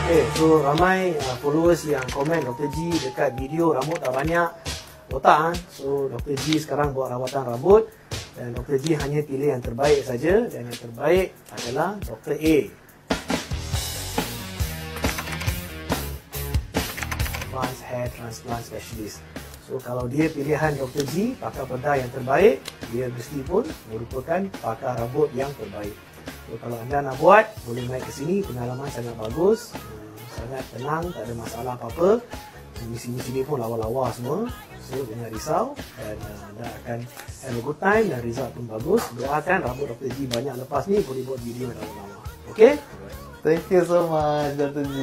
Okay, so ramai followers yang komen Dr. G dekat video rambut tak banyak otak. So Dr. G sekarang buat rawatan rambut dan Dr. G hanya pilih yang terbaik saja, dan yang terbaik adalah Dr. A, Advanced Hair Transplant Specialist. So kalau dia pilihan Dr. G pakar bedah yang terbaik, dia mesti pun merupakan pakar rambut yang terbaik. So kalau anda nak buat, boleh naik ke sini, pengalaman sangat bagus, sangat tenang, tak ada masalah apa-apa. Di sini pun lawa-lawa semua. So jangan risau, dan anda akan have a good time dan result pun bagus. Doakan rambut Dr. G banyak lepas ni, boleh buat video yang lawa-lawa. Okay? Thank you so much, Dr. G.